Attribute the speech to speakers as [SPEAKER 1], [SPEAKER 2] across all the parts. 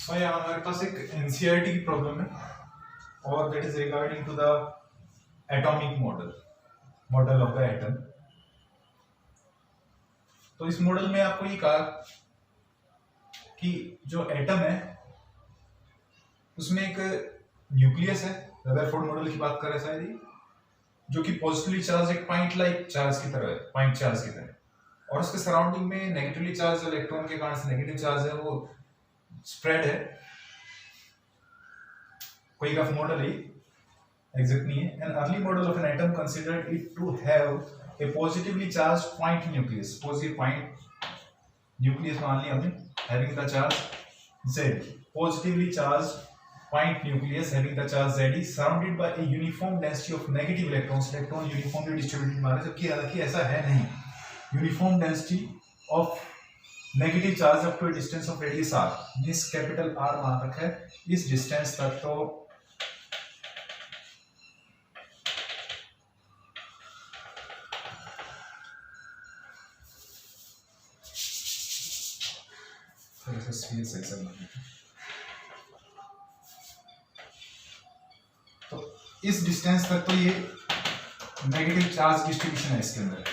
[SPEAKER 1] सो यहाँ हमारे पास एक एनसीईआरटी की प्रॉब्लम है और that is regarding to the atomic model of the atom. तो इस मॉडल में आपको ये कहा कि जो एटम है उसमें एक न्यूक्लियस है, रदरफोर्ड मॉडल की बात कर रहे हैं शायद, जो कि पॉजिटिवली चार्ज एक पॉइंट लाइक चार्ज की तरह है, पॉइंट चार्ज की तरह, और उसके सराउंडिंग में नेगेटिवली चार्ज इलेक्ट्रॉन के कारण से नेगेटिव चार्ज है वो स्प्रेड है। कोई रफ मॉडल है, एग्जैक्ट नहीं है। An early model of an atom considered it to have a positively charge point nucleus. Positive point nucleus मान लिया हमने, having the charge Z, positively charged point nucleus having the charge Z surrounded by a uniform density of negative electrons। Electron uniformly distributed माना, जबकि हालांकि ऐसा है नहीं। Uniform density of negative charge up to a distance of radius r, जिस capital R मान रखा है इस डिस्टेंस तक। तो स्फीयर सही से बनना, तो इस डिस्टेंस तक तो ये नेगेटिव चार्ज डिस्ट्रीब्यूशन है इसके अंदर,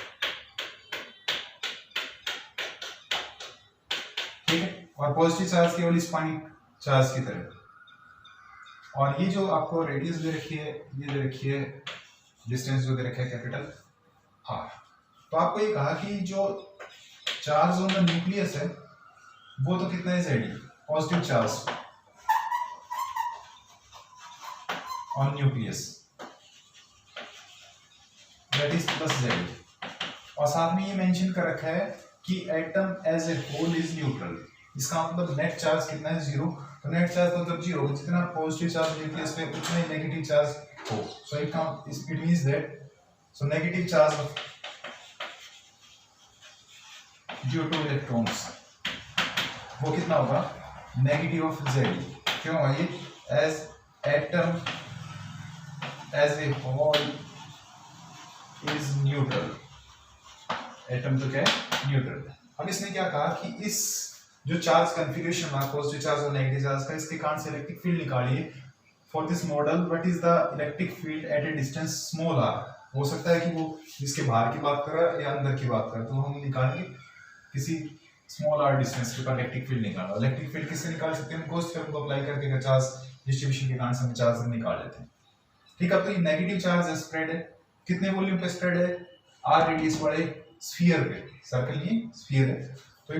[SPEAKER 1] ठीक है। और पॉजिटिव चार्ज केवल इस पॉइंट चार्ज की तरह। और ये जो आपको रेडियस दे रखी है, ये दे रखी है डिस्टेंस जो दे रखा है कैपिटल R। तो आपको ये कहा कि जो चार्ज ऑन द न्यूक्लियस है वो तो कितना है Z, positive charge on nucleus that is plus Z। और साथ में ये मेंशन कर रखा है कि atom as a whole is neutral. इसका मतलब नेट चार्ज कितना है, 0। तो नेट चार्ज मतलब 0, जितना पॉजिटिव चार्ज न्यूक्लियस पे उतना ही नेगेटिव चार्ज हो। So it means that so negative charge due to electrons वो कितना होगा, नेगेटिव ऑफ Z। क्यों भाई, as atom as a whole is neutral. Atom तो क्या है, न्यूट्रल। अब इसने क्या कहा कि इस जो चार्ज कॉन्फ़िगरेशन है पॉजिटिव चार्ज और नेगेटिव चार्ज का, इसके कारण से इलेक्ट्रिक फील्ड निकालिए for this model. What is the electric field at A distance small r। हो सकता है कि वो जिसके बाहर की बात कर रहा है या अंदर की बात कर रहा है, तो हम निकालेंगे किसी स्मॉल r डिस्टेंस के ऊपर इलेक्ट्रिक फील्ड निकालना। इलेक्ट्रिक फील्ड किससे निकाल सकते हैं, हम गॉस थ्योरम को अप्लाई करके चार्ज डिस्ट्रीब्यूशन के कारण से हम चार्ज निकाल लेते हैं, ठीक है। तो ये नेगेटिव चार्ज है, स्प्रेड है, कितने वॉल्यूम पे स्प्रेड है, r रेडियस वाले स्फीयर पे, सर्कल ये स्फीयर है। तो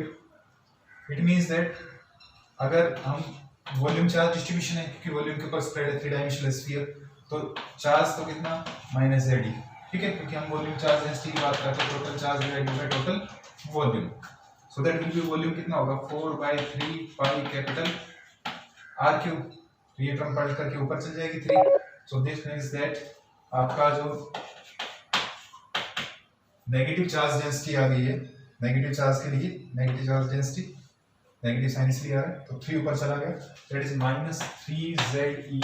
[SPEAKER 1] इट मींस दैट अगर हम वॉल्यूम चार्ज डिस्ट्रीब्यूशन है क्योंकि वॉल्यूम के ऊपर स्प्रेड है, 3 डायमेंशनल स्फीयर, तो चार्ज तो कितना -Z, ठीक है, क्योंकि हम वॉल्यूम चार्ज डेंसिटी की बात करते हैं, total charge divided by total volume. So that will B volume कितना होगा, 4/3 पाई कैपिटल R क्यूब। तो ये टर्म पलट करके ऊपर चल जाएगी 3। सो दिस मींस दैट आपका जो नेगेटिव चार्ज डेंसिटी आ गई है, नेगेटिव चार्ज के लिए negative charge density, negative sign इसलिए आ रहा है तो 3 ऊपर चला गया, दैट इज -3ZE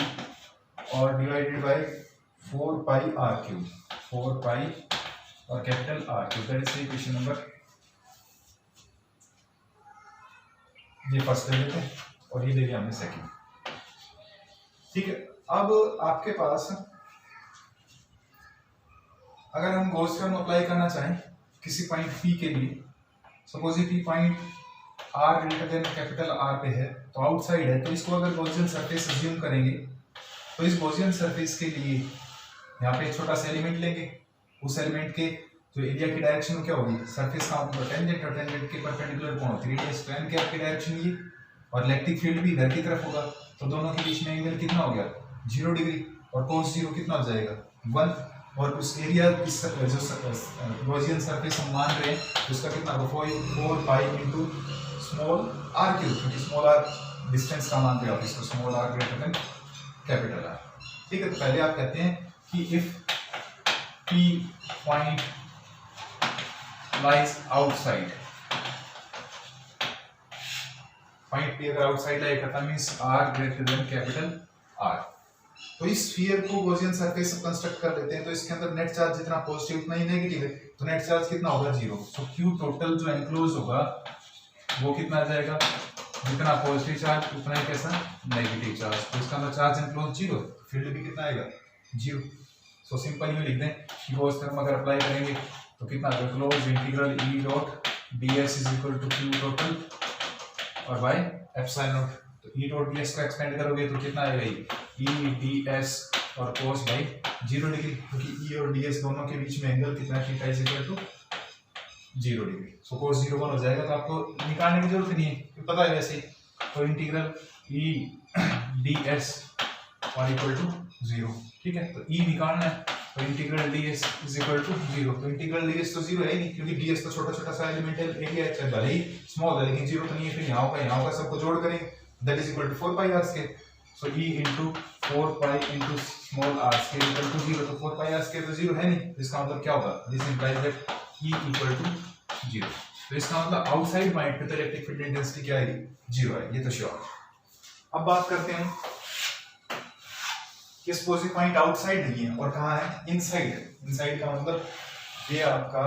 [SPEAKER 1] और divided by 4 pi R cube, 4 पाई और capital R cube. That is equation number, ये फर्स्ट ले लेते हैं और ये ले लिया हमने सेकंड, ठीक है। अब आपके पास अगर हम गॉस थ्योरम अप्लाई करना चाहें किसी पॉइंट P के लिए, सपोज ये P point R greater than capital R पे है, तो आउटसाइड है, तो इसको अगर गॉसियन सरफेस अज्यूम करेंगे तो इस गॉसियन सरफेस के लिए यहाँ पे एक छोटा सा एलिमेंट लेंगे, उस एलिमेंट के जो एरिया की डायरेक्शन क्या होगी, सरफेस का टेंजेंट, और टेंजेंट के परपेंडिकुलर कौन होती है, रेडियस टैन कैप की डायरेक्शन ये, और इलेक्ट्रिक फील्ड भी इधर की तरफ होगा, तो दोनों के बीच में एंगल कितना हो गया, 0 डिग्री, और cos 0 कितना हो जाएगा, 1। और उस एरिया इस जो गॉसियन सरफेस हम मान रहे हैं उसका कितना होगा, 4 pi into small r cube, क्योंकि स्मॉल r डिस्टेंस का मान रहे हो आप इसको, small r greater than capital R, ठीक है। तो पहले आप कहते हैं कि if P point lies outside, point P अगर आउटसाइड लाइक करता means R greater than capital R, तो इस स्फीयर को गॉसियन सरफेस से कंस्ट्रक्ट कर लेते हैं। तो इसके अंदर नेट चार्ज जितना पॉजिटिव उतना ही नेगेटिव है, तो नेट चार्ज कितना होगा, 0। सो Q टोटल जो एनक्लोज होगा वो कितना आ जाएगा, जितना पॉजिटिव चार्ज उतना ही कैसा नेगेटिव चार्ज, तो इसका अंदर चार्ज एनक्लोज जीरो, फील्ड भी कितना आएगा जीरो। सो सिंपल में लिख दें कि गॉस थ्योरम अगर अप्लाई करेंगे तो कितना आएगा, close integral E dot ds is equal to Q total और बाय एप्सिलॉन नॉट। तो ई डॉट ds को एक्सपेंड करोगे तो कितना आएगा, ई ds और cos बाई 0 डिग्री, क्योंकि ई और ds दोनों के बीच में एंगल कितना है, theta is equal to 0 degree. So cos 0 1 हो जाएगा, तो आपको निकालने की जरूरत नहीं है क्योंकि पता है वैसे ही। तो इंटीग्रल ई ds और इक्वल टू 0, ठीक है। तो ई निकालना है तो integral ds is equal to 0, तो इंटीग्रल ds तो 0 है नहीं क्योंकि ds तो छोटा छोटा सा एलिमेंट है, एरिया है भले ही स्मॉल है लेकिन 0 तो नहीं है। फिर यहाँ का सबको जोड़ करेंगे, that is equal to 4 pi r square. So e into 4 pi into small r square equal to 0, तो 4 पाई r स्क्वायर तो 0 है नहीं, इसका मतलब क्या होगा, this implies that e equal to 0। तो इसका मतलब आउटसाइड पॉइंट पे तो इलेक्ट्रिक फील्ड इंटेंसिटी क्या आएगी, 0 है, ये तो श्योर। अब बात करते हैं कि एक्सप्लोसिव पॉइंट आउटसाइड नहीं है और कहाँ है, इनसाइड है। इनसाइड का मतलब ये आपका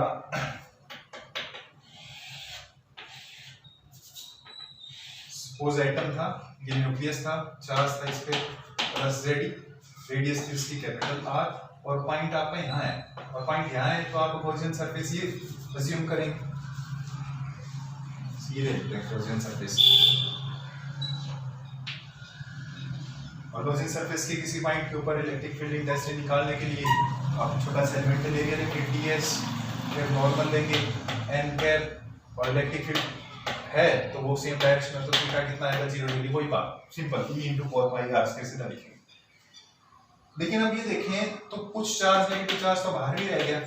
[SPEAKER 1] सपोज एटम था, ये न्यूक्लियस था, चार्ज था इस पे प्लस जेड, रेडियस थी इसकी कैपिटल आर, और पॉइंट आपका यहाँ है और पॉइंट यहाँ है, तो आप ओरिजिन सरफेस ये अज्यूम करेंगे, ये ओरिजिन सरफेस। और ओरिजिन सरफेस के किसी पॉइंट के ऊपर इलेक्ट्रिक फील्ड इंटेंसिटी निकालने के लिए आप छोटा सा एलिमेंटल एरिया लेंगे ds, फिर नॉर्मल लेंगे n कैप, और इलेक्ट्रिक फील्ड है तो वो सेम डायरेक्शन में, तो थीटा कितना आएगा 0 डिग्री, वही बात simple e into 4 pi r square सीधा लिखेंगे। लेकिन अब ये देखें तो कुछ चार्ज नेगेटिव चार्ज तो बाहर ही रह गया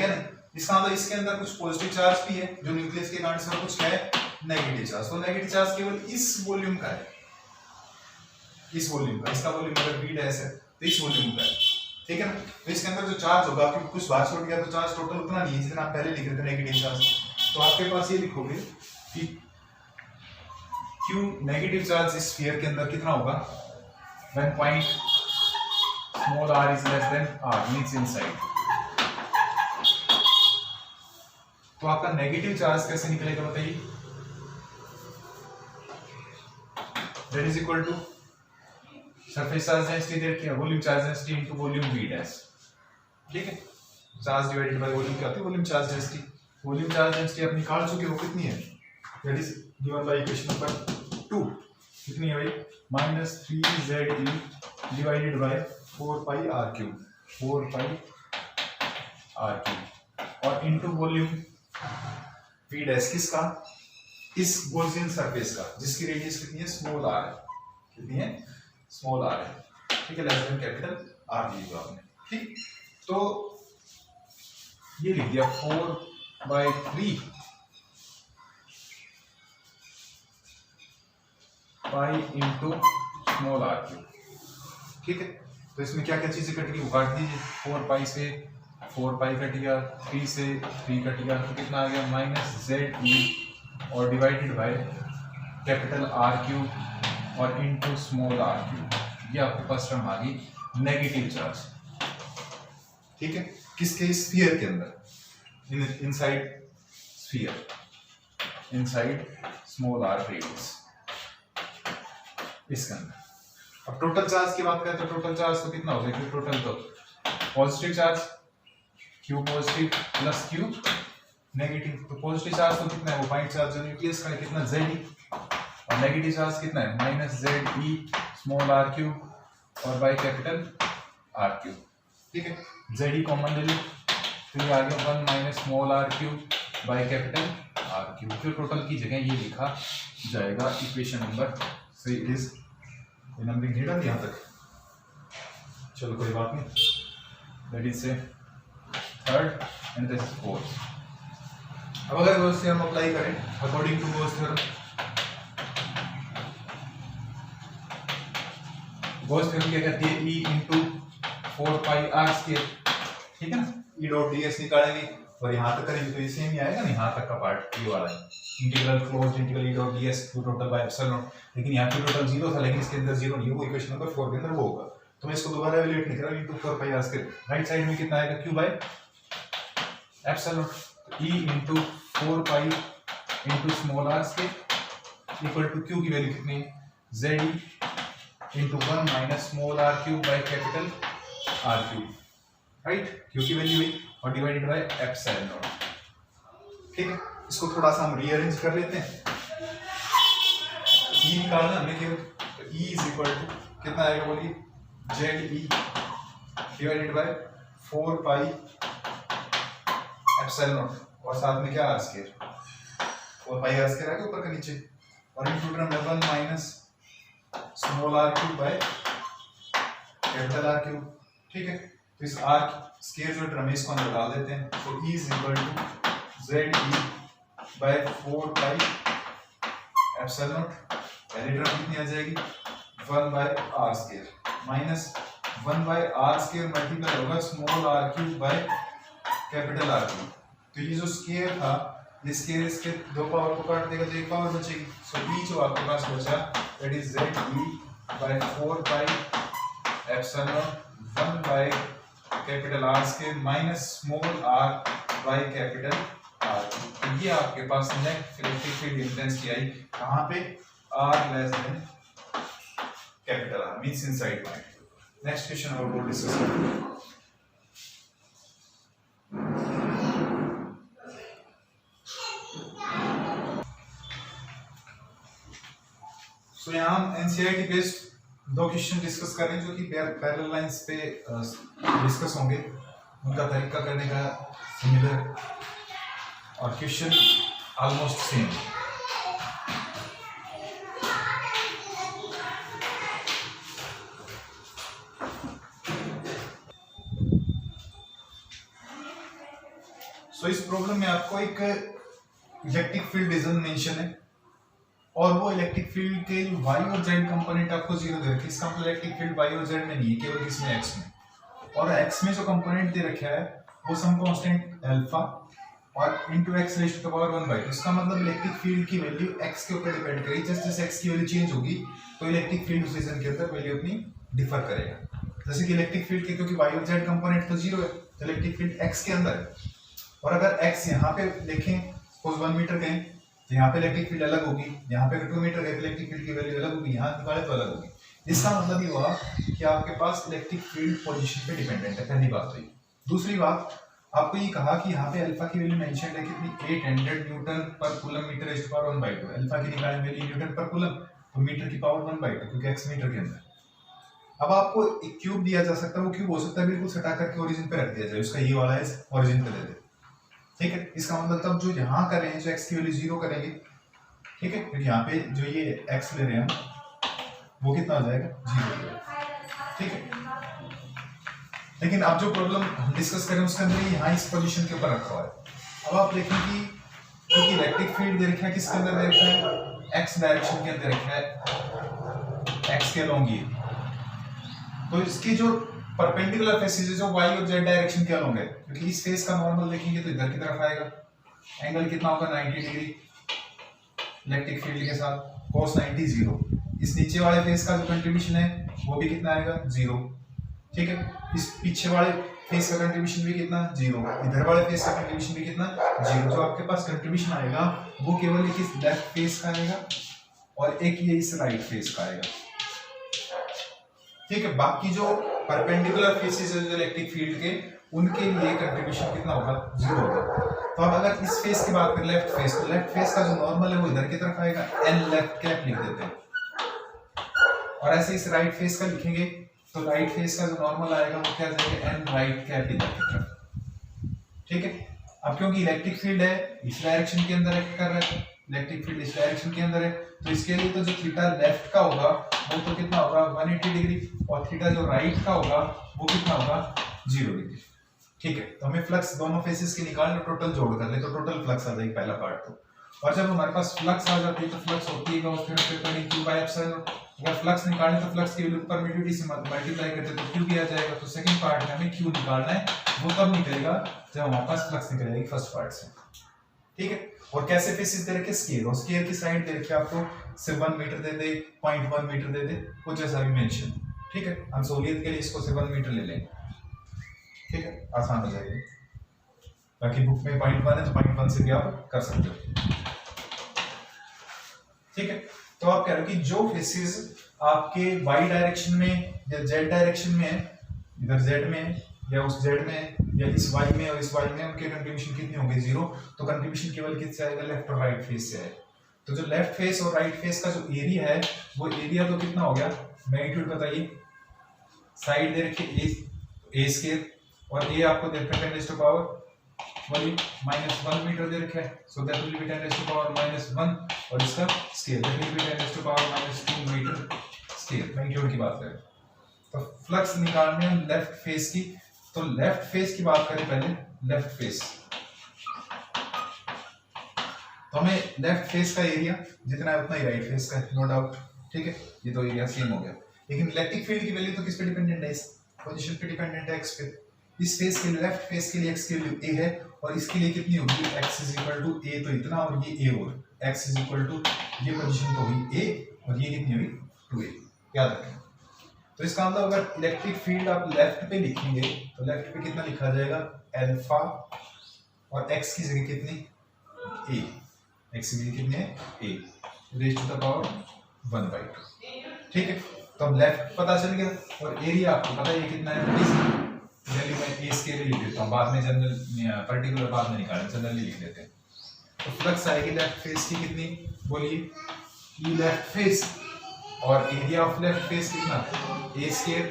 [SPEAKER 1] नहीं, इसका मतलब इसके अंदर कुछ पॉजिटिव चार्ज भी है जो न्यूक्लियस के कारण से, और कुछ है नेगेटिव चार्ज। तो नेगेटिव चार्ज केवल इस वॉल्यूम का है, इस वॉल्यूम का, इसका वॉल्यूम अगर v डैश है तो इस वॉल्यूम का है, ठीक है ना। तो इसके अंदर जो चार्ज होगा, क्योंकि कुछ बाहर छोड़ गया तो चार्ज टोटल उतना नहीं है जितना आप पहले लिख रहे थे नेगेटिव चार्ज। तो आपके पास ये लिखोगे कि Q नेगेटिव चार्ज इस स्फीयर के अंदर कितना होगा, when point small r is less than r means inside. तो आपका नेगेटिव चार्ज कैसे निकलेगा बताइए, that is equal to surface charge density देख के volume charge density into volume v dash, ठीक है। चार्ज डिवाइडेड बाय वॉल्यूम क्या होती है, volume charge density. Volume charge density आप निकाल चुके हो, कितनी है, that is given by equation number 2, कितनी है भाई, -3ze divided by 4 pi r3, 4 pi r3, और इनटू वॉल्यूम v डैश किसका, इस गॉसियन सरफेस का जिसकी रेडियस कितनी है, स्मॉल r है, कितनी है, स्मॉल r है, ठीक है, लेस देन कैपिटल r लीजिए आपने, ठीक। तो ये लिख दिया 4/3 पाई इंटू स्मॉल r3, ठीक है। तो इसमें क्या क्या चीजें कट गई वो काट दीजिए, 4 पाई से 4 पाई कट गया, 3 से 3 कट गया, तो कितना आ गया -ze और डिवाइडेड बाय कैपिटल R3 और इनटू स्मॉल r3, ये आपके पास टर्म आ गई नेगेटिव चार्ज, ठीक है, किसके, स्फीयर के अंदर, inside sphere, inside small r radius, इसके अंदर। अब टोटल चार्ज की बात करें तो टोटल चार्ज तो कितना हो जाएगा, टोटल तो positive charge Q positive plus Q negative. तो पॉजिटिव चार्ज तो कितना है, वो पॉइंट चार्ज जो न्यूक्लियस का है कितना Ze, और नेगेटिव चार्ज कितना है -Ze स्मॉल r3 और बाय कैपिटल r3, ठीक है। Ze कॉमन ले लो तो ये आ गया 1 - small r3 by capital r3, जो टोटल की जगह ये लिखा जाएगा इक्वेशन नंबर, सही इज नंबरिंग हिडन यहाँ तक, चलो कोई बात नहीं, दैट इज से third and this is fourth. अब अगर गॉस थ्योरम अप्लाई करें according to Gauss theorem, Gauss theorem क्या कहती है, E into 4 pi r square, ठीक है ना, E डॉट ds निकालेंगे और यहाँ तक करेंगे तो ये सेम ही आएगा ना, यहाँ तक का पार्ट ये वाला है, integral closed integral E dot ds q total by epsilon, लेकिन यहाँ q टोटल 0 था लेकिन इसके अंदर 0 नहीं है, वो इक्वेशन नंबर 4 के अंदर वो होगा। तो मैं इसको दोबारा इवैल्यूएट नहीं कर रहा, into 4 pi r square, right side में कितना आएगा, q by epsilon, E into 4 pi into small r square equal to Q की वैल्यू कितनी है, Z E into 1 minus small are cube by capital R cube, right, Q की value हुई और divided by epsilon not. ठीक है, इसको थोड़ा सा हम रीअरेंज कर लेते हैं। ई निकालना हमने केवल, तो ई इज इक्वल टू कितना आएगा बोलिए, Z E divided by 4 pi epsilon naught और साथ में क्या R square, 4 pi R square आएगा ऊपर का नीचे और into term 1 minus small are cube by capital R cube. ठीक है, तो इस आर स्क्वायर जो टर्म है इसको अंदर डाल देते हैं, तो E is equal to Z E by 4 pi epsilon naught, पहली टर्म कितनी आ जाएगी 1 by R square minus 1 by R square multiply होगा small are cube by capital R cube. तो ये जो स्क्वायर था, ये स्क्वायर इसके दो पावर को काट देगा तो एक पावर बचेगी, सो ई जो आपके पास बचा that is Z E by 4 pi epsilon naught 1 by capital R square minus small R by capital R. तो ये आपके पास नेट इलेक्ट्रिक फील्ड इंटेंसिटी आई कहां पे, R less than capital R means inside point. Next question और वो discuss करेंगे। सो यहाँ हम एनसीईआरटी बेस्ड दो क्वेश्चन डिस्कस कर रहे हैं जो कि पैरेलल लाइंस पे डिस्कस होंगे, उनका तरीका करने का सिमिलर और क्वेश्चन ऑलमोस्ट सेम। सो इस प्रॉब्लम में आपको एक इलेक्ट्रिक फील्ड रीजन मेंशन है और वो इलेक्ट्रिक फील्ड के वाई और जेड कंपोनेंट आपको जीरो दे रखे। इसका मतलब इलेक्ट्रिक फील्ड वाई और जेड में नहीं है, केवल किसमें, एक्स में। और एक्स में जो कंपोनेंट दे रखा है वो सम कांस्टेंट अल्फा और into X raise to the power 1/2। इसका मतलब इलेक्ट्रिक फील्ड की वैल्यू एक्स के ऊपर डिपेंड करेगी। जैसे जैसे एक्स की वैल्यू चेंज होगी तो इलेक्ट्रिक फील्ड उस रीजन के अंदर वैल्यू अपनी डिफर करेगा। जैसे कि इलेक्ट्रिक फील्ड की, क्योंकि वाई और जेड कंपोनेंट तो जीरो है तो इलेक्ट्रिक फील्ड एक्स के अंदर है। और अगर एक्स यहाँ पे देखें, सपोज 1 मीटर गए तो यहाँ पे इलेक्ट्रिक फील्ड अलग होगी, यहाँ पे 2 मीटर गए तो इलेक्ट्रिक फील्ड की वैल्यू अलग होगी, यहाँ निकाले तो अलग होगी। इसका मतलब ये हुआ कि आपके पास इलेक्ट्रिक फील्ड पोजीशन पे डिपेंडेंट है, पहली बात हुई। दूसरी बात, आपको ये कहा कि यहाँ पे अल्फा की वैल्यू मेंशन है कितनी, 800 न्यूटन पर coulomb metre raise to power 1/2। Alpha की निकालने वैल्यू न्यूटन पर कूलम, तो मीटर की पावर 1/2 क्योंकि एक्स मीटर के अंदर। अब आपको एक क्यूब दिया जा सकता है, वो क्यूब हो सकता है बिल्कुल सटा करके ओरिजिन पे रख दिया जाए, उसका ये वाला है ओरिजिन पे दे दे। ठीक है, इसका मतलब तब जो यहाँ कर रहे हैं, जो एक्स की वैल्यू 0 करेंगे, ठीक है, क्योंकि यहाँ पे जो ये एक्स ले रहे हैं हम वो कितना हो जाएगा, 0। ठीक है, लेकिन अब जो प्रॉब्लम हम डिस्कस करें उसके अंदर यहाँ इस पोजीशन के ऊपर रखा हुआ है। अब आप देखें कि क्योंकि इलेक्ट्रिक फील्ड दे रखा है किसके अंदर दे रखा है, एक्स डायरेक्शन के अंदर रखा है, एक्स के अलोंग ये, तो इसकी जो परपेंडिकुलर फेसेस है जो y और z डायरेक्शन के अलोंग है, क्योंकि इस फेस का नॉर्मल देखेंगे तो इधर की तरफ आएगा, एंगल कितना होगा 90 डिग्री इलेक्ट्रिक फील्ड के साथ, cos 90 0। इस नीचे वाले फेस का जो कंट्रीब्यूशन है वो भी कितना आएगा, 0। ठीक है, इस पीछे वाले फेस का कंट्रीब्यूशन भी कितना, 0। इधर वाले फेस का कंट्रीब्यूशन भी कितना, 0। जो आपके पास कंट्रीब्यूशन आएगा वो केवल एक इस लेफ्ट फेस का आएगा और एक ये इस राइट फेस का आएगा। ठीक है, बाकी जो परपेंडिकुलर फेसेस है जो इलेक्ट्रिक फील्ड के, उनके लिए कंट्रीब्यूशन कितना होगा, 0 होगा। तो अब अगर इस फेस की बात करें, लेफ्ट फेस, तो लेफ्ट फेस का जो नॉर्मल है वो इधर की तरफ आएगा, n लेफ्ट कैप लिख देते हैं। और ऐसे इस राइट फेस का लिखेंगे तो राइट फेस का जो नॉर्मल आएगा वो क्या जाएगा, n राइट कैप इधर की तरफ। ठीक है, अब क्योंकि इलेक्ट्रिक फील्ड है इस डायरेक्शन के अंदर एक्ट कर रहा है, इलेक्ट्रिक फील्ड इस डायरेक्शन के अंदर है, तो इसके लिए तो जो थीटा लेफ्ट का होगा वो तो कितना होगा, 180 डिग्री, और थीटा जो राइट का होगा वो कितना होगा, 0 डिग्री। ठीक है, तो हमें फ्लक्स दोनों फेसेस के निकालने, टोटल जोड़ कर ले तो टोटल फ्लक्स आ जाएगी पहला पार्ट। तो और जब हमारे पास फ्लक्स आ जाती है तो फ्लक्स होती है Gauss theorem q by epsilon. अगर फ्लक्स निकालने तो फ्लक्स की वैल्यू परमिटिविटी से मल्टीप्लाई करते तो q भी आ जाएगा। तो सेकंड पार्ट में हमें q निकालना है, वो तब निकलेगा जब हमारे पास फ्लक्स निकलेगी फर्स्ट पार्ट से। ठीक है, और कैसे फेसेस दे रखे, स्केयर, और स्केयर की साइड दे रखी आपको, से 1 मीटर दे दे, 0.1 मीटर दे दे, कुछ जैसा भी मेंशन। ठीक है, हम सहूलियत के लिए इसको से 1 मीटर ले लेंगे। ठीक है, आसान हो जाएगा। बाकी बुक में 0.1 है तो 0.1 से भी आप कर सकते हो। ठीक है, तो आप कह रहे हो कि जो फेसेस आपके y डायरेक्शन में या z डायरेक्शन में है, इधर z में है या उस z में है या इस y में और इस y में, उनके कंट्रीब्यूशन कितने होंगे, 0। तो कंट्रीब्यूशन केवल किससे आएगा, लेफ्ट और राइट फेस से है। तो जो लेफ्ट फेस और राइट फेस का जो एरिया है वो एरिया तो कितना हो गया, मैग्नीट्यूड बताइए। साइड दे रखिए a स्क्वायर और a आपको दे रखा है 10 टू पावर वही -1 मीटर दे रखा है, so that will be 10 to power -1 और इसका square that will be 10 to power -2 metre square, magnitude की बात करें। तो फ्लक्स निकालने हैं लेफ्ट फेस की, तो लेफ्ट फेस की बात करें पहले, लेफ्ट फेस तो हमें लेफ्ट फेस का एरिया जितना है उतना ही राइट फेस का है, नो डाउट, ठीक है, ये तो एरिया सेम हो गया। लेकिन इलेक्ट्रिक फील्ड की वैल्यू तो किस पे डिपेंडेंट है, इस पोजीशन पे डिपेंडेंट है, x पे। इस फेस के लिए, लेफ्ट फेस के लिए x की वैल्यू a है और इसके लिए कितनी होगी, x a, तो इतना और ये a और x ये पोजीशन तो हुई a और ये कितनी हुई 2a, याद रखें। तो इसका मतलब अगर इलेक्ट्रिक फील्ड आप लेफ्ट पे लिखेंगे तो लेफ्ट पे कितना लिखा जाएगा, अल्फा और x की जगह कितनी a, x की जगह कितनी है a raise to the power 1/2, ठीक है। तो अब लेफ्ट पता चल गया और एरिया आपको पता है ये कितना है, जनरली मैं ए स्केयर लिख देता हूँ, बाद में जनरल पर्टिकुलर बाद में निकालें, जनरली लिख देते हैं। तो फ्लक्स आएगी लेफ्ट फेस की कितनी, बोलिए, ये लेफ्ट फेस और एरिया ऑफ लेफ्ट फेस कितना, ए स्केयर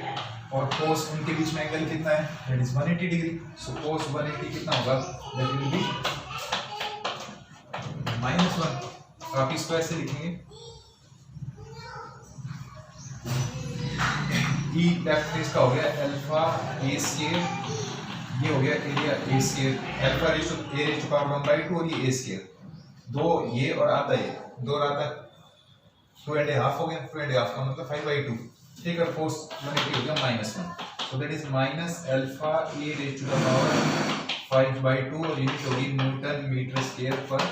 [SPEAKER 1] और कोस उनके बीच में एंगल कितना है, दैट इज 180 डिग्री। सो कोस 180 कितना होगा, दैट विल बी -1। आप इसको ऐसे लिखेंगे, ई लेफ्ट फेस का हो गया अल्फा ए स्क्वायर, ये हो गया area A square, alpha raise to power 1/2 और ये ए स्क्वायर, दो ये और आधा ये, दो और आधा 2.5 हो गया, 2.5 का मतलब 5/2, ठीक है। कोस 180 हो गया -1, so that is minus alpha A raise to the power 5/2 और यूनिट होगी न्यूटन मीटर स्क्वायर पर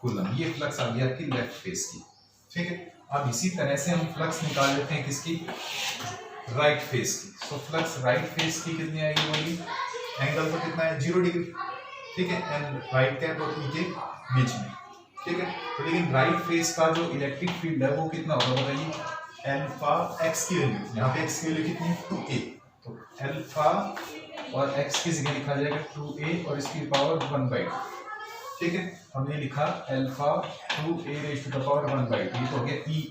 [SPEAKER 1] कूलम। ये फ्लक्स आ गया आपकी लेफ्ट फेस की, ठीक है। अब इसी तरह से हम फ्लक्स निकाल लेते हैं किसकी, राइट फेस की। सो फ्लक्स राइट फेस की कितनी आएगी, बोलिए, एंगल तो कितना है 0 डिग्री, ठीक है, एंड राइट कैप और ई के बीच में, ठीक है। तो लेकिन राइट फेस का जो इलेक्ट्रिक फील्ड है वो कितना होगा बताइए, अल्फा एक्स की वैल्यू, यहाँ पे एक्स की वैल्यू कितनी है 2a, तो अल्फा और एक्स की जगह लिखा जाएगा 2a और इसकी पावर 1/2, ठीक है। हमने लिखा alpha 2a raise to the power 1/2, ये तो हो गया e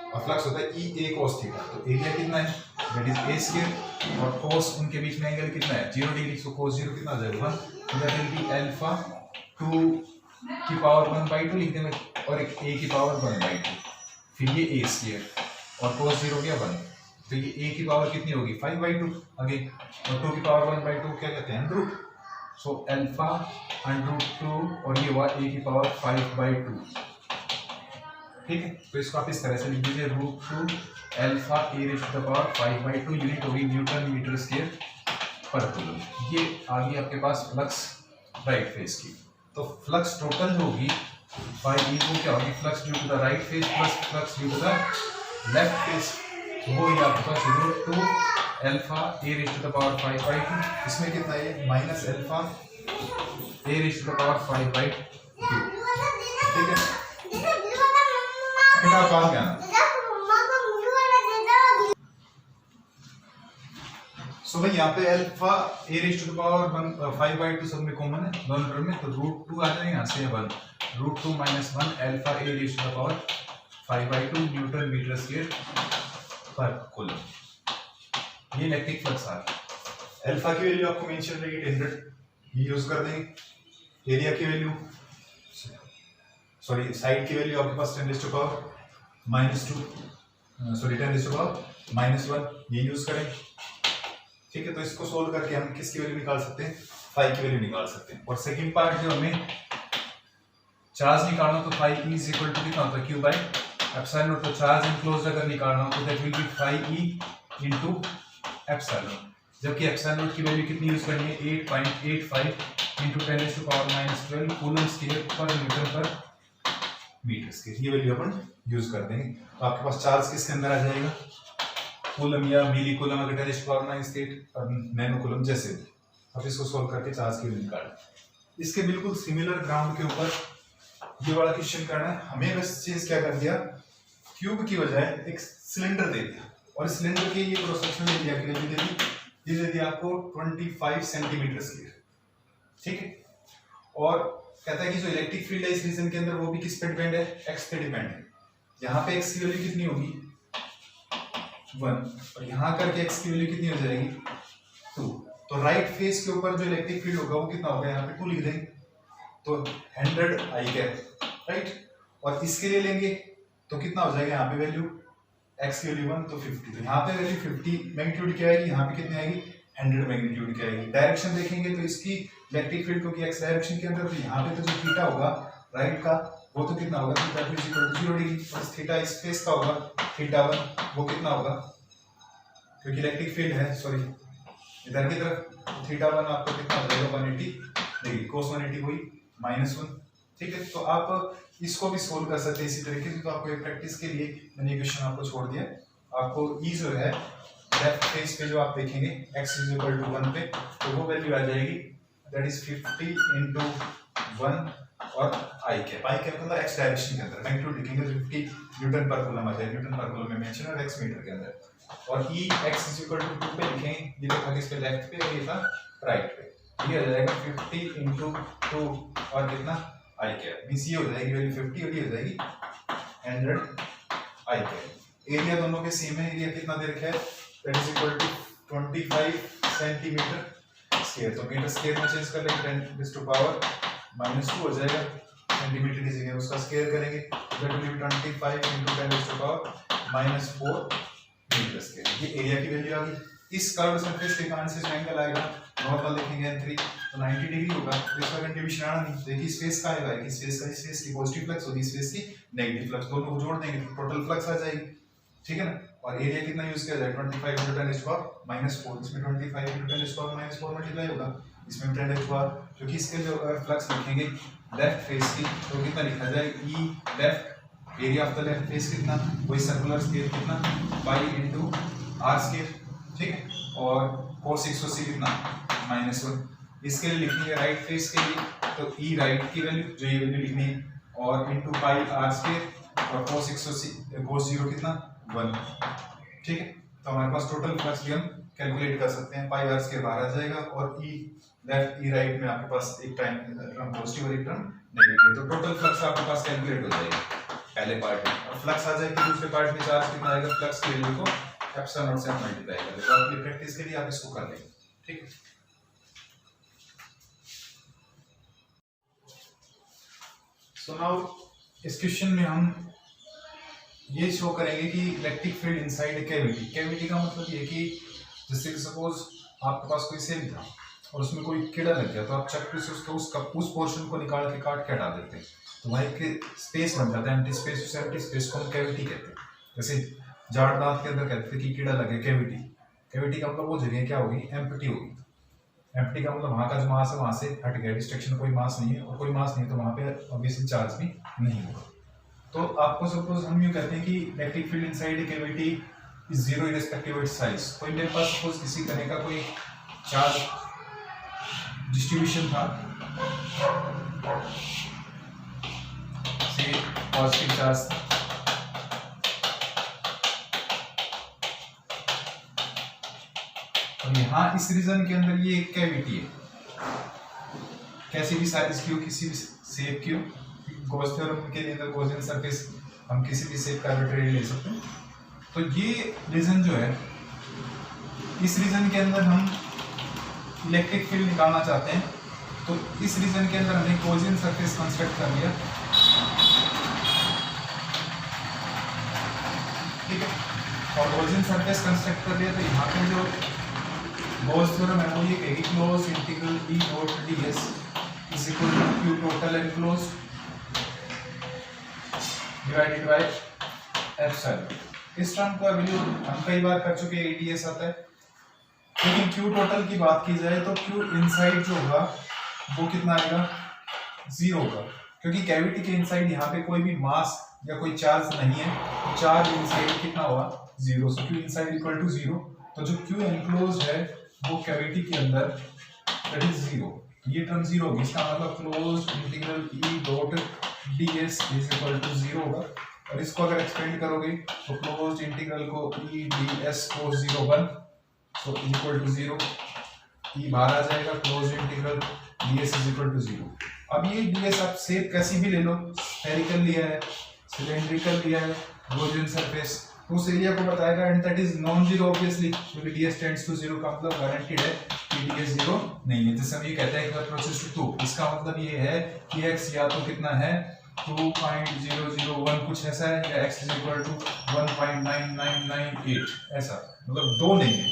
[SPEAKER 1] और फ्लक्स होता है ई ए कोस थीटा, तो एरिया कितना है, दैट इज ए स्क्वायर और कोस उनके बीच में एंगल कितना है 0 डिग्री, सो कोस 0 कितना आ जाएगा 1, तो दैट विल बी अल्फा 2 की पावर 1/2 लिख देंगे और एक a की पावर 1/2, फिर ये a स्क्वायर और कोस 0 हो गया 1, तो ये a की पावर कितनी होगी 5/2 अगेन, और 2 की पावर 1/2 क्या कहते हैं रूट, सो अल्फा √2 और ये हुआ a की पावर 5/2, ठीक है। तो इसको आप इस तरह से लिख दीजिए √2 alpha A raise to the power 5/2, unit होगी न्यूटन मीटर स्क्वायर पर कूलम। ये आ गई आपके पास फ्लक्स राइट फेस की। तो फ्लक्स टोटल जो होगी 5e को क्या होगी, flux due to the right face plus flux due to the left face, वो ही आपके पास √2 alpha A raise to the power 5/2, इसमें कितना है minus alpha A raise to the power 5/2, ठीक है। बेटा कॉल क्या ना, सो भाई यहाँ पे alpha A raise to the power 5/2 सब में कॉमन है दोनों टर्म में, तो √2 आ जाएगा, यहाँ से 1 √2 - 1 alpha A raise to the power 5/2 newton metre square पर कूलम। ये इलेक्ट्रिक फ्लक्स आ रहा है। अल्फा की वैल्यू आपको मेंशन रहेगी 100, ये यूज कर देंगे। एरिया की वैल्यू, सॉरी साइड की वैल्यू आपके पास 10 to power -2, sorry 10 to power -1, ये यूज करें, ठीक है। तो इसको सोल्व करके हम किसकी वैल्यू निकाल सकते हैं, फाई की वैल्यू निकाल सकते हैं। और सेकंड पार्ट जो हमें चार्ज निकालना तो phi E is equal to कितना होता है, क्यू बाई एप्सिलॉन नॉट। तो चार्ज इनक्लोज्ड अगर निकालना हो तो that will be phi E into epsilon, जबकि एप्सिलॉन नॉट की वैल्यू कितनी यूज करनी है 8.85 into 10 to power -12 coulomb square पर मीटर पर मीटर स्क्वायर, ये वैल्यू अपन यूज कर देंगे। तो आपके पास चार्ज किसके अंदर आ जाएगा, कूलम या मिली कूलम अगर 10 टू पावर -8 और नैनो कूलम जैसे भी। अब इसको सोल्व करके चार्ज की वैल्यू निकालें। इसके बिल्कुल सिमिलर ग्राउंड के ऊपर ये वाला क्वेश्चन करना है हमें, बस चीज क्या कर दिया, क्यूब की बजाय एक सिलेंडर दे दिया और सिलेंडर के ये क्रॉस सेक्शन दे दिया, ये दे दिया आपको 25 सेंटीमीटर स्क्वायर, ठीक है। और कहता है कि जो इलेक्ट्रिक फील्ड है इस रीजन के अंदर वो भी किस पे डिपेंड है, एक्स पे डिपेंड है। यहाँ पे एक्स की वैल्यू कितनी होगी 1 और यहाँ करके एक्स की वैल्यू कितनी हो जाएगी 2। तो राइट फेस के ऊपर जो इलेक्ट्रिक फील्ड होगा वो कितना होगा, यहाँ पे 2 लिख देंगे तो 100 आई कैप, राइट। और इसके लिए लेंगे तो कितना हो जाएगा, यहाँ पे वैल्यू x की वैल्यू 1 तो 50, तो यहाँ पे वैल्यू 50 मैग्नीट्यूड क्या आएगी, यहाँ पे कितनी आएगी 100 मैग्नीट्यूड क्या आएगी। डायरेक्शन देखेंगे तो इसकी इलेक्ट्रिक फील्ड क्योंकि x डायरेक्शन के अंदर, तो यहाँ पे तो जो थीटा होगा राइट का वो तो कितना होगा, थीटा 0 डिग्री, और थीटा इस फेस का होगा थीटा 1 वो कितना होगा, क्योंकि इलेक्ट्रिक फील्ड है सॉरी इधर की तरफ, थीटा 1 आपको कितना हो जाएगा 180 डिग्री, cos 180 हुई -1, ठीक है। तो आप इसको भी सोल्व कर सकते हैं इसी तरीके से। तो आपको एक प्रैक्टिस के लिए मैंने ये क्वेश्चन आपको छोड़ दिया, आपको ई जो है लेफ्ट फेस पे जो आप देखेंगे x = 1 पे, तो वो वैल्यू आ जाएगी दैट इज 50 × 1 और आई कैप मतलब x डायरेक्शन के अंदर मैग्नीट्यूड लिखेंगे 50 न्यूटन पर कूलम आ जाएगा, न्यूटन पर कूलम में मेंशन है और x मीटर के अंदर, और ई x = 2 पे लिखेंगे, ये तो था किस पे लेफ्ट पे और ये था राइट पे, ये आ जाएगा 50 × 2 और कितना आई कैप, मींस ये हो जाएगी वैल्यू 50 और ये हो जाएगी 100 आई कैप। एरिया दोनों के सेम है, एरिया कितना दे रखा है that is equal to 25 centimetre square, तो मीटर स्क्वायर में चेंज कर लेंगे 10⁻² हो जाएगा, सेंटीमीटर की जगह उसका स्क्वायर करेंगे that will be 25 × 10⁻⁴ metre square, ये एरिया की वैल्यू आ गई। इस कर्व सरफेस के कारण से जो एंगल आएगा नॉर्मल देखेंगे n3 तो 90 डिग्री होगा, तो इसका कंट्रीब्यूशन आना नहीं, देखिए इस फेस का आएगा, इस फेस का, इस फेस की पॉजिटिव फ्लक्स होगी, इस फेस की नेगेटिव फ्लक्स, दोनों को जोड़ देंगे तो टोटल फ्लक्स आ जाएगी, ठीक है ना। और एरिया कितना यूज किया जाए 25 × 10⁻⁴, इसमें 25 × 10⁻⁴ मल्टीप्लाई होगा, इसमें 10⁻⁴, क्योंकि इसके जो फ्लक्स लिखेंगे लेफ्ट फेस की तो कितना लिखा जाए E left, area of the left face कितना, वही सर्कुलर स्क्वायर कितना पाई × r², ठीक है। और cos 180 कितना -1, इसके लिए लिखनी है राइट फेस के लिए तो ई राइट की वैल्यू जो ये वैल्यू लिखनी है और × पाई r² और cos 180 cos 0 कितना 1, ठीक है। तो हमारे पास टोटल फ्लक्स भी हम कैलकुलेट कर सकते हैं, पाई r² बाहर आ जाएगा और ई लेफ्ट ई राइट में आपके पास एक टर्म पॉजिटिव और एक टर्म नेगेटिव, तो टोटल फ्लक्स आपके पास कैलकुलेट हो जाएगा पहले पार्ट में, और फ्लक्स आ जाएगी दूसरे पार्ट में, चार्ज कितना आएगा फ्लक्स की वैल्यू को एप्सिलॉन से मल्टीप्लाई कर, तो आपकी प्रैक्टिस के लिए आप इसको कर लेंगे, ठीक है। सो नाउ इस क्वेश्चन में हम ये शो करेंगे कि electric field inside cavity, cavity का मतलब ये कि जैसे कि सपोज आपके पास कोई सेल था और उसमें कोई कीड़ा लग गया, तो आप चक्कू से उसको उस पोर्शन को निकाल के काट के हटा देते हैं, तो वहाँ एक स्पेस बन जाता है, एम्प्टी स्पेस, उस एम्प्टी स्पेस को हम कैविटी कहते हैं। जैसे जाड़ दांत के अंदर कहते थे कि कीड़ा लगे, कैविटी, कैविटी का मतलब वो जगह क्या होगी एम्प्टी होगी, एम्प्टी का मतलब वहाँ का जो मास है वहाँ से हट गया, डिस्ट्रक्शन कोई मास नहीं है, और कोई मास नहीं है तो वहाँ पे ऑब्वियसली चार्ज भी नहीं होगा। तो आपको सपोज हम यूँ कहते हैं कि electric field inside cavity is zero irrespective of its size. कोई मेरे पास सपोज किसी तरह का कोई चार्ज डिस्ट्रीब्यूशन था, से पॉजिटिव चार्ज, और यहाँ इस रीजन के अंदर ये एक कैविटी है, कैसी भी साइज की हो, किसी भी शेप की हो, गॉस थ्योरम के अंदर गॉसियन सरफेस हम किसी भी शेप का आर्बिट्रेरी ले सकते हैं। तो ये रीजन जो है, इस रीजन के अंदर हम इलेक्ट्रिक फील्ड निकालना चाहते हैं, तो इस रीजन के अंदर हमने गॉसियन सरफेस कंस्ट्रक्ट कर लिया, ठीक है। और गॉसियन सरफेस कंस्ट्रक्ट कर लिया तो यहाँ पे जो गॉस थ्योरम है वो ये कहेगी close integral E dot ds is equal to Q total enclosed divided by epsilon. इस टर्म का वैल्यू हम कई बार कर चुके हैं, ds आता है, लेकिन Q टोटल की बात की जाए तो Q इनसाइड जो होगा वो कितना आएगा 0 होगा, क्योंकि कैविटी के इनसाइड यहाँ पे कोई भी मास या कोई चार्ज नहीं है, तो चार्ज इनसाइड कितना होगा 0, सो Q इनसाइड इक्वल टू 0, तो जो Q एनक्लोज्ड है वो कैविटी के अंदर दैट इज 0, ये टर्म 0 होगी, इसका मतलब closed integral E dot ds is equal to 0 होगा। और इसको अगर एक्सपेंड करोगे तो क्लोज्ड इंटीग्रल को e ds cos 0 1 so equal to 0, e बाहर आ जाएगा, closed integral ds is equal to 0। अब ये ds आप शेप कैसी भी ले लो, स्फेरिकल लिया है, सिलेंड्रिकल लिया है, रोजन सरफेस, तो उस एरिया को बताएगा and that is non zero obviously, क्योंकि ds टेंड्स टू 0 का मतलब गारंटीड है कि ds 0 नहीं है। जैसे हम ये कहते हैं कि अप्रोचेस टू 2, इसका मतलब ये है कि x या तो कितना है 2.001 कुछ ऐसा है, या x इज इक्वल टू 1.9998 ऐसा, मतलब 2 नहीं है,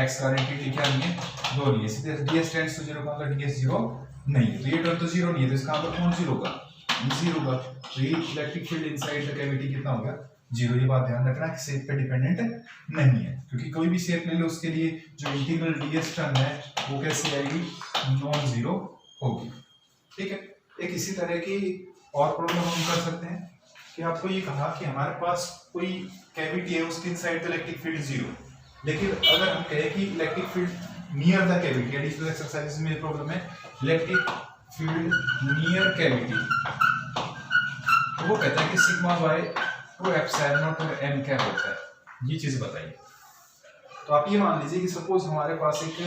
[SPEAKER 1] x गारंटीड क्या नहीं है, 2 नहीं है। सीधे ds टेंड्स टू 0 का मतलब ds 0 नहीं है, तो ये टर्म तो 0 नहीं है, तो इसका मतलब कौन 0 का, 0 का। तो ये electric field inside the cavity कितना हो गया, 0। ये बात ध्यान रखना कि शेप पे डिपेंडेंट नहीं है, क्योंकि कोई भी शेप ले लो उसके लिए जो इंटीग्रल ds टर्म है वो कैसे आएगी, नॉन जीरो होगी। ठीक है, एक इसी तरह की और प्रॉब्लम हम कर सकते हैं कि आपको ये कहा कि हमारे पास कोई कैविटी है, उसके इनसाइड द इलेक्ट्रिक फील्ड 0, लेकिन अगर हम कहें कि electric field near the cavity, additional exercise में प्रॉब्लम है इलेक्ट्रिक फील्ड नियर कैविटी, तो वो कहता है कि sigma by two epsilon naught और n क्या होता है, ये चीज बताइए। तो आप ये मान लीजिए कि सपोज हमारे पास एक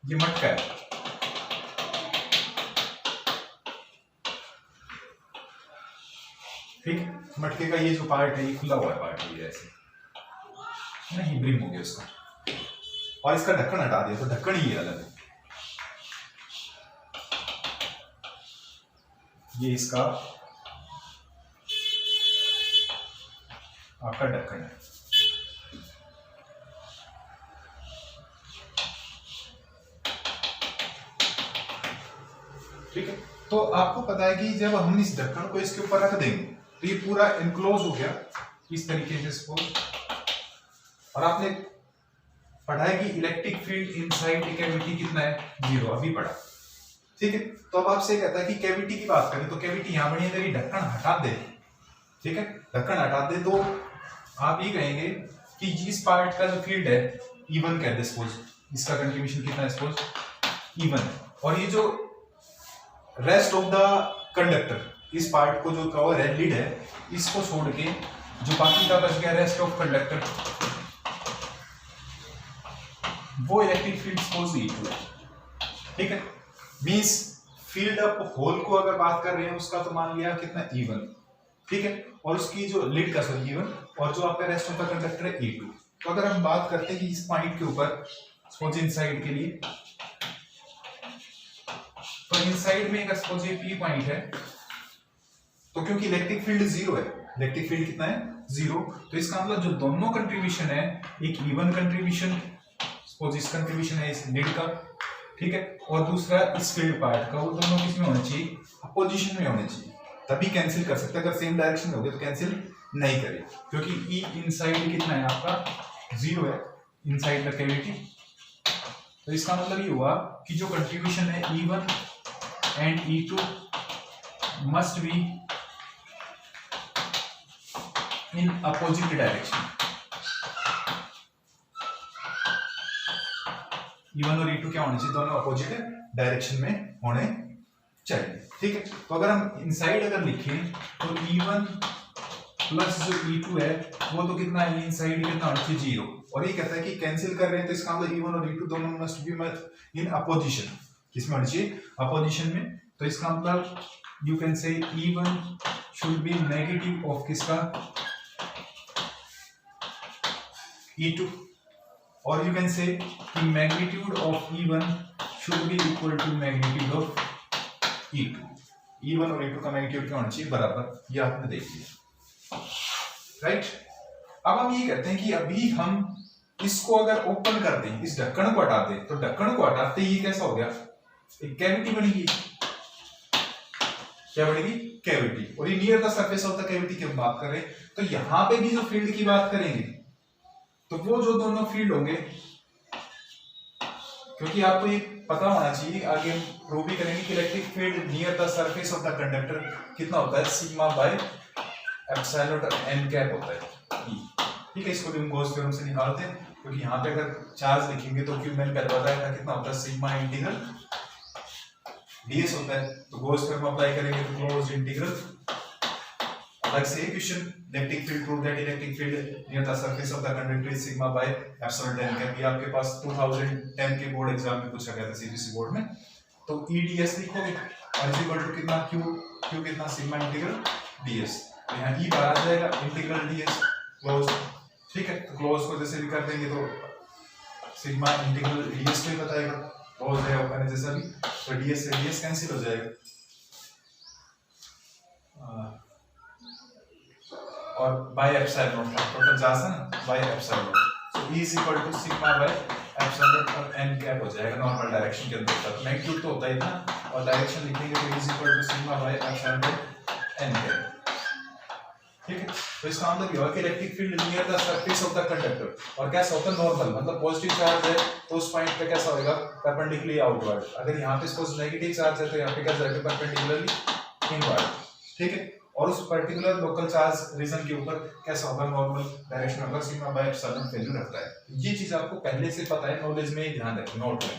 [SPEAKER 1] ये मटका है, ठीक, मटके का ये जो पार्ट है ये खुला हुआ है पार्ट, ये ऐसे नहीं ब्रिम हो गया उसका, और इसका ढक्कन हटा दिया तो ढक्कन ही अलग है, ये इसका आपका ढक्कन है। ठीक है, तो आपको पता है कि जब हम इस ढक्कन को इसके ऊपर रख देंगे तो ये पूरा इनक्लोज हो गया इस तरीके से इसको, और आपने पढ़ा है कि electric field inside the cavity कितना है, 0, अभी पढ़ा। ठीक है, तो अब आपसे कहता है कि कैविटी की बात करें तो कैविटी यहां बनी है, तेरी ढक्कन हटा दे, ठीक है, ढक्कन हटा दे, तो आप ये कहेंगे कि इस पार्ट का जो फील्ड है E1 कहते हैं, सपोज इसका कंट्रीब्यूशन कितना है, सपोज E1 है, और ये जो रेस्ट ऑफ द कंडक्टर, इस पार्ट को जो कवर है, लिड है, इसको छोड़ के जो बाकी का बच गया रेस्ट ऑफ कंडक्टर, वो इलेक्ट्रिक फील्ड सपोज E2 है। ठीक है, मींस फील्ड ऑफ होल को अगर बात कर रहे हैं उसका तो मान लिया कितना E1, ठीक है, और उसकी जो लिड का सॉरी E1, और जो आपका रेस्ट ऑफ द कंडक्टर है E2। तो अगर हम बात करते हैं कि इस पॉइंट के ऊपर सपोज इनसाइड के लिए, तो इनसाइड में अगर सपोज ये P पॉइंट है, तो क्योंकि इलेक्ट्रिक फील्ड 0 है, इलेक्ट्रिक फील्ड कितना है 0, तो इसका मतलब जो दोनों कंट्रीब्यूशन है, एक E1 कंट्रीब्यूशन, सपोज इस कंट्रीब्यूशन है इस लिड का, ठीक है, और दूसरा इस फील्ड पार्ट का, वो दोनों किसमें होने चाहिए, अपोजिशन में होने चाहिए, तभी कैंसिल कर सकते हैं। अगर सेम डायरेक्शन में हो गए तो कैंसिल नहीं करे, क्योंकि E इनसाइड कितना है आपका 0 है, इनसाइड द कैविटी। तो इसका मतलब ये हुआ कि जो कंट्रीब्यूशन है E1 and E2 must be in opposite direction, E1 और E2 क्या होने चाहिए, दोनों अपोजिट डायरेक्शन में होने चाहिए। ठीक है, तो अगर हम इनसाइड अगर लिखें तो E1 प्लस जो E2 है वो तो कितना है, इनसाइड कितना होना चाहिए 0, और ये कहता है कि कैंसिल कर रहे हैं तो इसका मतलब E1 और E2 दोनों मस्ट बी इन अपोजिशन, किसमें होना चाहिए, अपोजिशन में। तो इसका मतलब यू कैन से E1 should B negative of किसका, E2, और यू कैन से कि magnitude of E1 should be equal to magnitude of E2। E1 और E2 का मैग्नीट्यूड क्या होना चाहिए, बराबर, ये आपने देख लिया, राइट। अब हम ये कहते हैं कि अभी हम इसको अगर ओपन कर दें, इस ढक्कन को हटा दें, तो ढक्कन को हटाते ही कैसा हो गया, एक कैविटी बनेगी, क्या बनेगी, कैविटी, और ये near the surface of the cavity की हम बात कर रहे हैं, तो यहां पे भी जो फील्ड की बात करेंगे तो वो जो दोनों फील्ड होंगे, क्योंकि आपको ये पता होना चाहिए, आगे हम प्रूव भी करेंगे कि electric field near the surface of the conductor कितना होता है, सिग्मा बाय एप्सिलॉन और n कैप होता है। ठीक है, इसको भी हम गॉस थ्योरम से निकालते हैं, क्योंकि यहाँ पे अगर चार्ज लिखेंगे तो क्यों मैंने पहले बताया था कितना होता है, सिग्मा इंटीग्रल ds होता है, तो गोस थ्योरम अप्लाई करेंगे तो क्लोज्ड इंटीग्रल। अलग से question, electric field prove that electric field near the surface of the conductor is sigma by epsilon tan cap. ये आपके पास 2010 के बोर्ड एग्जाम में पूछा गया था सीबीएसई बोर्ड में। तो eds लिखोगे और इज इक्वल टू कितना q कितना सिग्मा इंटीग्रल ds, यहाँ e बाहर आ जाएगा इंटीग्रल ds क्लोज। ठीक है, तो क्लोज को जैसे भी कर देंगे तो सिग्मा इंटीग्रल ds को ही बताएगा, क्लोज है ओपन है जैसा भी, तो ds से ds कैंसिल हो जाएगा और बाय एप्सिलॉन नॉट टोटल जासा ना by epsilon naught, so e is equal to sigma by epsilon naught और n कैप हो जाएगा नॉर्मल डायरेक्शन के अंदर तक। मैग्नीट्यूड तो होता है इतना और डायरेक्शन लिखेंगे तो e is equal to sigma by epsilon naught n cap. ठीक है, तो इसका मतलब ये है कि electric field near the surface of the conductor, और कैसा होता है नॉर्मल, मतलब पॉजिटिव चार्ज है तो उस पॉइंट पे कैसा होएगा परपेंडिकुलरली आउटवर्ड, अगर यहाँ पे सपोज नेगेटिव चार्ज है तो यहाँ पे क्या जाएगा परपेंडिकुलरली इनवर्ड। ठीक है, और उस पर्टिकुलर लोकल चार्ज रीजन के ऊपर कैसा होगा नॉर्मल डायरेक्शन होगा, सिग्मा बाय एप्सिलॉन वैल्यू रखता है। ये चीज आपको पहले से पता है, नॉलेज में ध्यान रखें, नोट में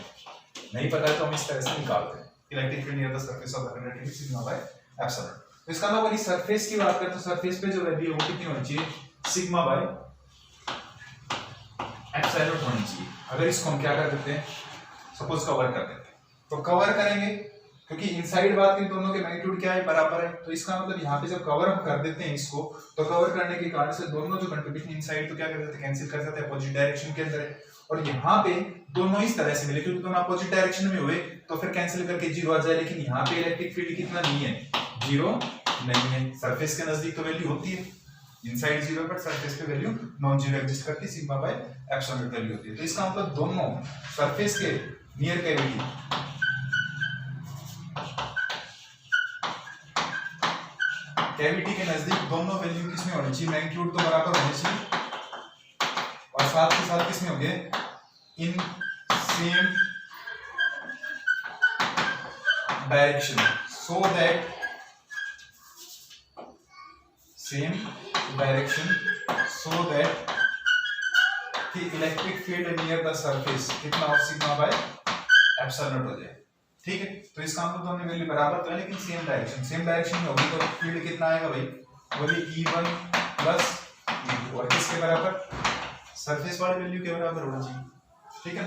[SPEAKER 1] नहीं पता है तो हम इस तरह से निकालते हैं electric field near the surface of the conductor is sigma by epsilon. तो इसका मतलब इस सरफेस की बात करें तो सरफेस पे जो वैल्यू है वो कितनी होनी चाहिए, सिग्मा बाय एप्सिलॉन होनी चाहिए। अगर इसको हम क्या कर देते हैं, सपोज कवर कर देते हैं, तो कवर करेंगे क्योंकि इनसाइड बात की दोनों के मैग्नीट्यूड क्या है बराबर है, तो इसका मतलब यहाँ पे जब कवर हम कर देते हैं इसको, तो कवर करने के कारण से दोनों जो कंट्रीब्यूशन इनसाइड तो क्या कर देते हैं कैंसिल कर देते हैं, अपोजिट डायरेक्शन के अंदर है, और यहाँ पे दोनों इस तरह से मिले क्योंकि दोनों अपोजिट डायरेक्शन में हुए तो फिर कैंसिल करके जीरो आ जाए। लेकिन यहाँ पे इलेक्ट्रिक फील्ड कितना नहीं है, जीरो नहीं है, सरफेस के नजदीक तो वैल्यू होती है, इनसाइड जीरो बट सरफेस पे वैल्यू नॉन जीरो एग्जिस्ट करके सिग्मा बाय एप्सिलॉन वैल्यू होती है। तो इसका मतलब दोनों सरफेस के नियर कैविटी कैविटी के नजदीक दोनों वैल्यू किसमें होनी चाहिए, मैग्नीट्यूड तो बराबर होनी चाहिए और साथ के साथ किसमें होंगे in same direction, so that same direction so that कि electric field near the surface कितना और सिग्मा बाय एप्सिलॉन हो जाए। ठीक है, तो इसका मतलब दोनों वैल्यू बराबर तो है लेकिन सेम डायरेक्शन में होगी, तो फील्ड कितना आएगा भाई, वो भी E1 प्लस E2 और किसके बराबर, सरफेस वाले वैल्यू के बराबर होना चाहिए। ठीक है,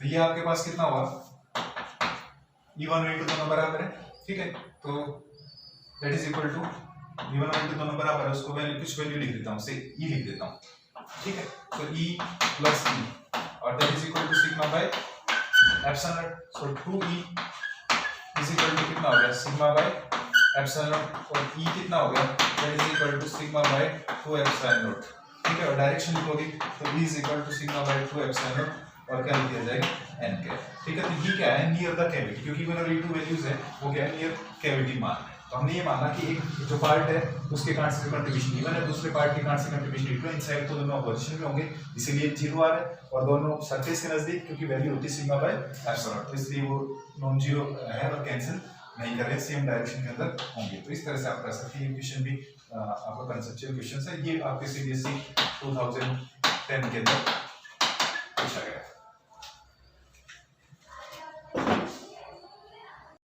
[SPEAKER 1] तो ये आपके पास कितना हुआ, E1 और E2 दोनों बराबर है। ठीक है, तो that is equal to E1 और E2 दोनों बराबर है, उसको वैल्यू कुछ वैल्यू लिख देता हूं, से E लिख देता हूं। ठीक है, तो E प्लस E और that is equal to sigma by epsilon, so 2E is equal to कितना हो गया सिग्मा बाय एप्सिलॉन और E कितना हो गया that is equal to sigma by 2 epsilon. ठीक है, और डायरेक्शन लिखोगे तो E is equal to sigma by 2 epsilon और क्या लिख दिया जाएगा n कैप। ठीक है, तो ये क्या है नियर द कैविटी, क्योंकि E1 और E2 वैल्यूज है वो क्या है नियर कैविटी मान है। तो हमने ये माना कि एक जो पार्ट है उसके कारण से कंट्रीब्यूशन E1 है, दूसरे पार्ट के कारण से कंट्रीब्यूशन E2 है, इनसाइड तो दोनों अपोजिशन में होंगे इसीलिए जीरो आ रहा है, और दोनों सरफेस के नजदीक क्योंकि वैल्यू होती है सिग्मा बाय एप्सिलॉन, तो इसलिए वो नॉन जीरो है और कैंसिल नहीं कर रहे, सेम डायरेक्शन के अंदर होंगे। तो इस तरह से आप कर सकते हैं, ये क्वेश्चन भी आपका कंसेप्चुअल क्वेश्चन है, ये आपके सीबीएसई 2010 के अंदर